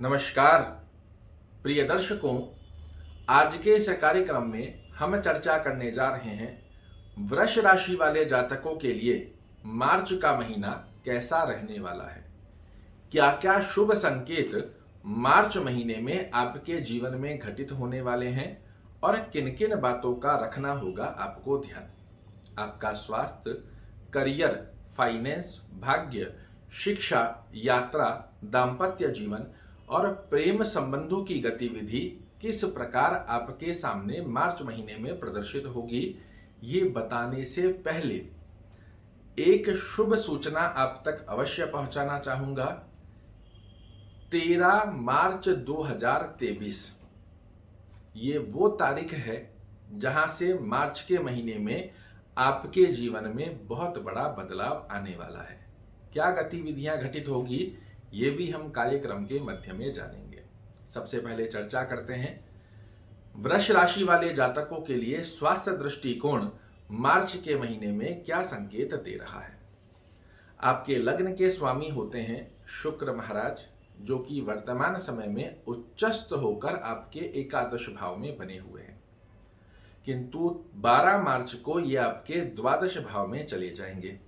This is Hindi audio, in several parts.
नमस्कार प्रिय दर्शकों, आज के इस कार्यक्रम में हम चर्चा करने जा रहे हैं वृष राशि वाले जातकों के लिए मार्च का महीना कैसा रहने वाला है। क्या क्या शुभ संकेत मार्च महीने में आपके जीवन में घटित होने वाले हैं और किन किन बातों का रखना होगा आपको ध्यान। आपका स्वास्थ्य, करियर, फाइनेंस, भाग्य, शिक्षा, यात्रा, दाम्पत्य जीवन और प्रेम संबंधों की गतिविधि किस प्रकार आपके सामने मार्च महीने में प्रदर्शित होगी, ये बताने से पहले एक शुभ सूचना आप तक अवश्य पहुंचाना चाहूंगा। 13 मार्च 2023 ये वो तारीख है जहां से मार्च के महीने में आपके जीवन में बहुत बड़ा बदलाव आने वाला है। क्या गतिविधियां घटित होगी, ये भी हम कार्यक्रम के मध्य में जानेंगे। सबसे पहले चर्चा करते हैं वृष राशि वाले जातकों के लिए स्वास्थ्य दृष्टिकोण मार्च के महीने में क्या संकेत दे रहा है। आपके लग्न के स्वामी होते हैं शुक्र महाराज, जो कि वर्तमान समय में उच्चस्थ होकर आपके एकादश भाव में बने हुए हैं, किंतु 12 मार्च को ये आपके द्वादश भाव में चले जाएंगे।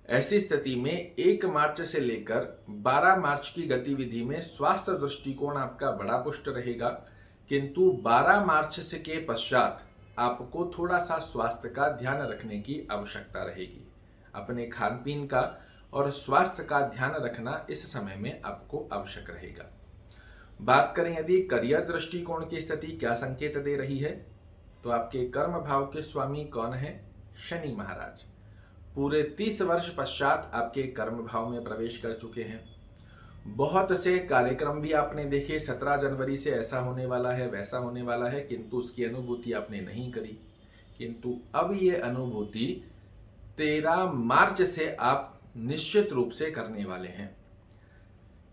ऐसी स्थिति में 1 मार्च से लेकर 12 मार्च की गतिविधि में स्वास्थ्य दृष्टिकोण आपका बड़ा पुष्ट रहेगा, किंतु 12 मार्च से के पश्चात आपको थोड़ा सा स्वास्थ्य का ध्यान रखने की आवश्यकता रहेगी। अपने खान पीन का और स्वास्थ्य का ध्यान रखना इस समय में आपको आवश्यक रहेगा। बात करें यदि करियर दृष्टिकोण की स्थिति क्या संकेत दे रही है, तो आपके कर्म भाव के स्वामी कौन है? शनि महाराज पूरे 30 वर्ष पश्चात आपके कर्म भाव में प्रवेश कर चुके हैं। बहुत से कार्यक्रम भी आपने देखे, 17 जनवरी से ऐसा होने वाला है, वैसा होने वाला है, किंतु उसकी अनुभूति आपने नहीं करी। किंतु अब ये अनुभूति 13 मार्च से आप निश्चित रूप से करने वाले हैं।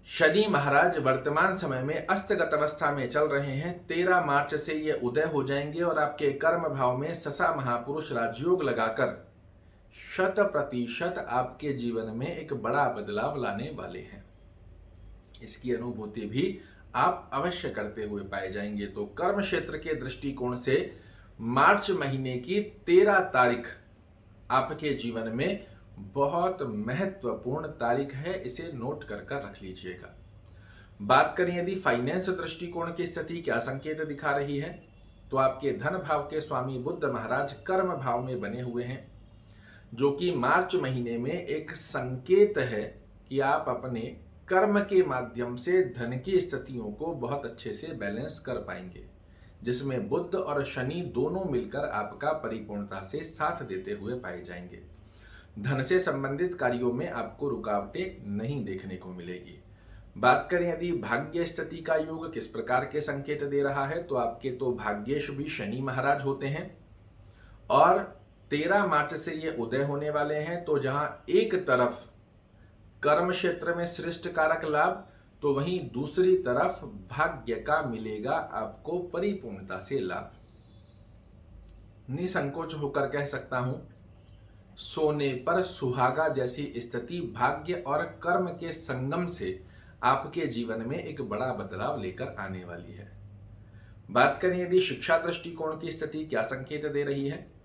शनि महाराज वर्तमान समय में अस्तगत अवस्था में चल रहे हैं। 13 मार्च से ये उदय हो जाएंगे और आपके कर्म भाव में ससा महापुरुष राजयोग लगाकर 100% आपके जीवन में एक बड़ा बदलाव लाने वाले हैं। इसकी अनुभूति भी आप अवश्य करते हुए पाए जाएंगे। तो कर्म क्षेत्र के दृष्टिकोण से मार्च महीने की 13 तारीख आपके जीवन में बहुत महत्वपूर्ण तारीख है, इसे नोट कर रख लीजिएगा। बात करें यदि फाइनेंस दृष्टिकोण की स्थिति क्या संकेत दिखा रही है, तो आपके धन भाव के स्वामी बुध महाराज कर्म भाव में बने हुए हैं, जो कि मार्च महीने में एक संकेत है कि आप अपने कर्म के माध्यम से धन की स्थितियों को बहुत अच्छे से बैलेंस कर पाएंगे, जिसमें बुध और शनि दोनों मिलकर आपका परिपूर्णता से साथ देते हुए पाए जाएंगे। धन से संबंधित कार्यों में आपको रुकावटें नहीं देखने को मिलेगी। बात करें यदि भाग्य स्थिति का योग किस प्रकार के संकेत दे रहा है, तो आपके तो भाग्येश भी शनि महाराज होते हैं और 13 मार्च से ये उदय होने वाले हैं। तो जहां एक तरफ कर्म क्षेत्र में श्रेष्ठ कारक लाभ, तो वहीं दूसरी तरफ भाग्य का मिलेगा आपको परिपूर्णता से लाभ। निसंकोच होकर कह सकता हूं, सोने पर सुहागा जैसी स्थिति भाग्य और कर्म के संगम से आपके जीवन में एक बड़ा बदलाव लेकर आने वाली है। बात करें यदि शिक्षा दृष्टिकोण की स्थिति क्या संकेत दे रही है,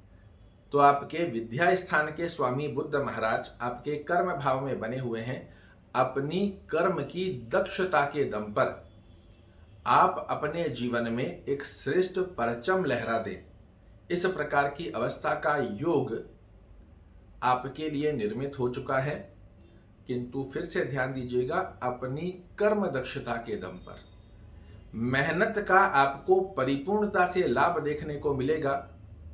तो आपके विद्या स्थान के स्वामी बुध महाराज आपके कर्म भाव में बने हुए हैं। अपनी कर्म की दक्षता के दम पर आप अपने जीवन में एक श्रेष्ठ परचम लहरा दें, इस प्रकार की अवस्था का योग आपके लिए निर्मित हो चुका है। किंतु फिर से ध्यान दीजिएगा, अपनी कर्म दक्षता के दम पर मेहनत का आपको परिपूर्णता से लाभ देखने को मिलेगा।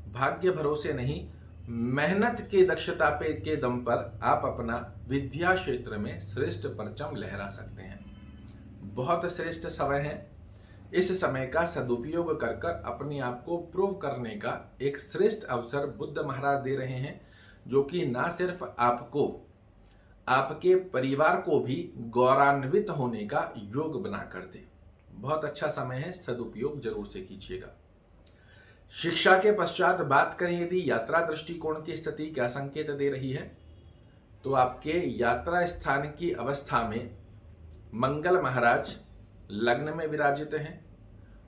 भाग्य भरोसे नहीं, मेहनत के दक्षता पे के दम पर आप अपना विद्या क्षेत्र में श्रेष्ठ परचम लहरा सकते हैं। बहुत श्रेष्ठ समय है। इस समय का सदुपयोग कर अपने आप को प्रूव करने का एक श्रेष्ठ अवसर बुध महाराज दे रहे हैं, जो कि ना सिर्फ आपको, आपके परिवार को भी गौरवान्वित होने का योग बना कर दे। बहुत अच्छा समय है, सदुपयोग जरूर से कीजिएगा। शिक्षा के पश्चात बात करें यदि यात्रा दृष्टिकोण की स्थिति क्या संकेत दे रही है, तो आपके यात्रा स्थान की अवस्था में मंगल महाराज लग्न में विराजित हैं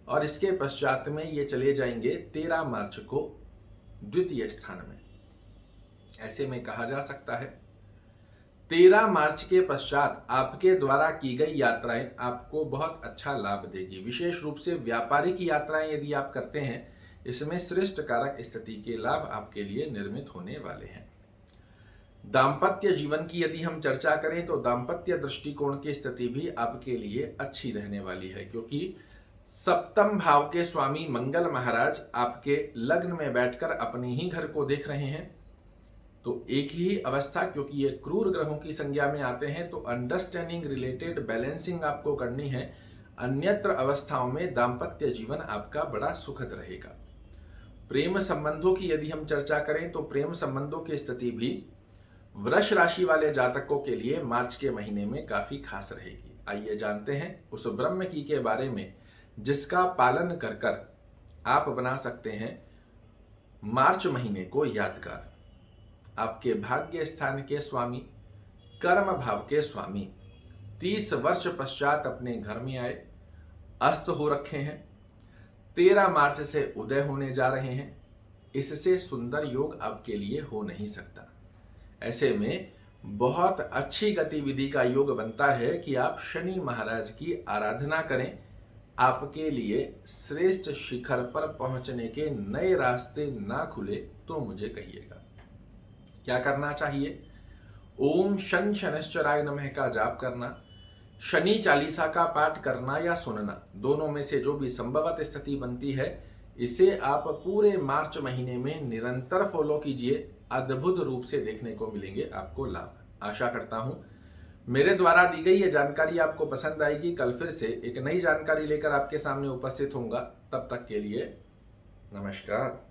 और इसके पश्चात में ये चले जाएंगे 13 मार्च को द्वितीय स्थान में। ऐसे में कहा जा सकता है 13 मार्च के पश्चात आपके द्वारा की गई यात्राएं आपको बहुत अच्छा लाभ देगी। विशेष रूप से व्यापारिक यात्राएं यदि आप करते हैं, इसमें श्रेष्ठ कारक स्थिति के लाभ आपके लिए निर्मित होने वाले हैं। दाम्पत्य जीवन की यदि हम चर्चा करें तो दाम्पत्य दृष्टिकोण की स्थिति भी आपके लिए अच्छी रहने वाली है, क्योंकि सप्तम भाव के स्वामी मंगल महाराज आपके लग्न में बैठकर अपने ही घर को देख रहे हैं। तो एक ही अवस्था, क्योंकि ये क्रूर ग्रहों की संज्ञा में आते हैं, तो अंडरस्टैंडिंग रिलेटेड बैलेंसिंग आपको करनी है। अन्यत्र अवस्थाओं में दाम्पत्य जीवन आपका बड़ा सुखद रहेगा। प्रेम संबंधों की यदि हम चर्चा करें तो प्रेम संबंधों की स्थिति भी वृष राशि वाले जातकों के लिए मार्च के महीने में काफी खास रहेगी। आइए जानते हैं उस ब्रह्म की के बारे में जिसका पालन कर कर आप बना सकते हैं मार्च महीने को यादगार। आपके भाग्य स्थान के स्वामी, कर्म भाव के स्वामी 30 वर्ष पश्चात अपने घर में आए, अस्त हो रखे हैं, 13 मार्च से उदय होने जा रहे हैं। इससे सुंदर योग आपके लिए हो नहीं सकता। ऐसे में बहुत अच्छी गतिविधि का योग बनता है कि आप शनि महाराज की आराधना करें। आपके लिए श्रेष्ठ शिखर पर पहुंचने के नए रास्ते ना खुले तो मुझे कहिएगा। क्या करना चाहिए? ओम शन शनश्चराय नमः का जाप करना, शनि चालीसा का पाठ करना या सुनना, दोनों में से जो भी संभवत स्थिति बनती है, इसे आप पूरे मार्च महीने में निरंतर फॉलो कीजिए। अद्भुत रूप से देखने को मिलेंगे आपको लाभ। आशा करता हूं मेरे द्वारा दी गई ये जानकारी आपको पसंद आएगी। कल फिर से एक नई जानकारी लेकर आपके सामने उपस्थित होऊंगा। तब तक के लिए नमस्कार।